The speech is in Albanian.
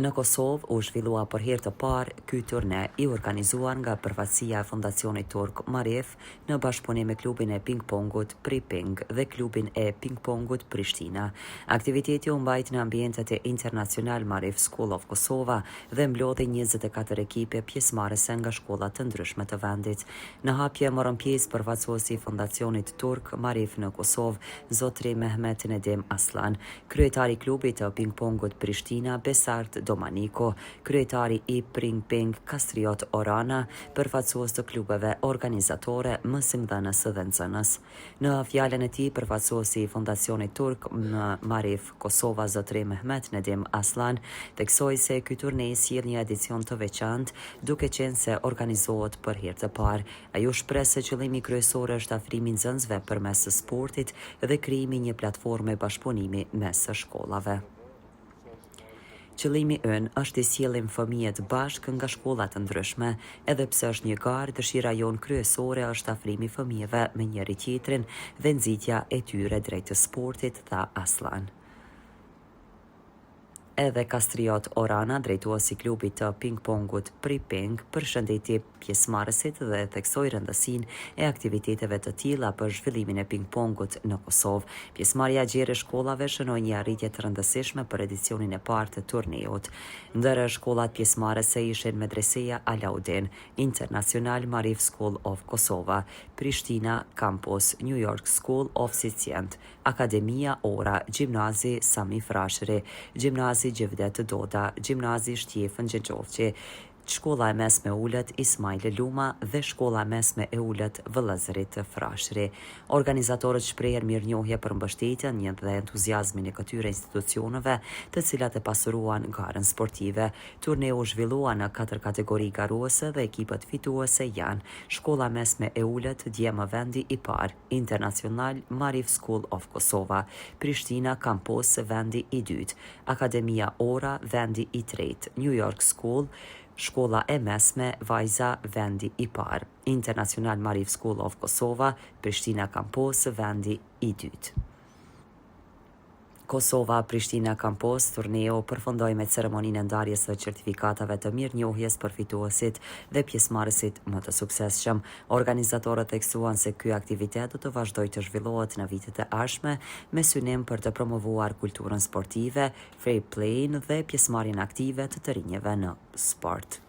Në Kosovë u zhvillua për herë të parë ky turne I organizuar nga përfaqësia e Fondacionit Turk Marif në bashkëpunim me klubin e ping-pongut Priping dhe klubin e ping-pongut Prishtina. Aktiviteti u mbajt në ambientet e International Marif School of Kosova dhe mblodhi 24 ekipe pjesëmarrëse nga shkolla të ndryshme të vendit. Në hapje morën pjesë përfaqësuesi I Fondacionit Turk Marif në Kosovë, zotri Mehmet Nedim Aslan, kryetari I klubit të ping-pongut Prishtina Besart Domanico, kryetari I Ping Kastriot Orana, përfaqësues të klubeve organizatore, mësimdhënës dhe nxënës. Në fjalën e tij, përfaqësuesi I Fondacionit Turk në Marif Kosova, zotri Mehmet Nedim Aslan, theksoi se ky turne sjell një edicion të veçantë, duke qenë se organizohet për herë të parë. Ai u shpreh se qëllimi kryesor është afrimi I nxënësve përmes sportit dhe krijimi një platforme bashkëpunimi mes shkollave. Qëllimi ynë është I sjellim fëmijët bashkë nga shkolla të ndryshme, edhe pse është një garë, dëshira jonë kryesore është afrimi I fëmijëve me njëri tjetrin dhe nxitja e tyre drejt të sportit, tha Aslan. Edhe Kastriot Orana, drejtuesi I klubit të ping-pongut Priping, përshëndeti pjesëmarrësit dhe theksoi rëndësinë e aktiviteteve të tilla për zhvillimin e ping-pongut në Kosovë. Pjesëmarrja gjerë e shkollave shënoi një arritje të rëndësishme për edicionin e parë të turneut. Ndër shkollat pjesëmarrëse ishin Medreseja Alaudin, International Marif School of Kosova, Prishtina Campus, New York School of Sicient, Akademia Ora, Gjimnazi Sami Frashëri, Gjimnazi Gjevdet Doda, Gjimnazi Shtjefën Xhexhovçi, Shkolla e mesme Ulët Ismail Luma dhe Shkolla e mesme e Ulët Vëllazërit Frashëri. Organizatorët shprehën mirënjohje për mbështetjen dhe entuziazmin e këtyre institucioneve, të cilat e pasuruan garën sportive. Turneu u zhvillua në 4 kategori garuese dhe ekipet fituese janë Shkolla e mesme e Ulët Djemë vendi I parë, International Marif School of Kosova, Prishtina Campus vendi I dytë, Akademia Ora vendi I tretë, New York School, Shkolla e mesme Vajza vendi I parë, International Marif School of Kosova, Prishtina Campus vendi I dytë. Kosova-Prishtina Campus turneu përfundoi me ceremoninë e ndarjes së certifikatave të mirënjohjes për fituesit dhe pjesëmarrësit më të suksesshëm. Organizatorët theksuan se ky aktivitet do të vazhdojë të zhvillohet në vitet e ardhshme me synim për të promovuar kulturën sportive, fair play dhe pjesëmarrjen aktive të rinjve në sport.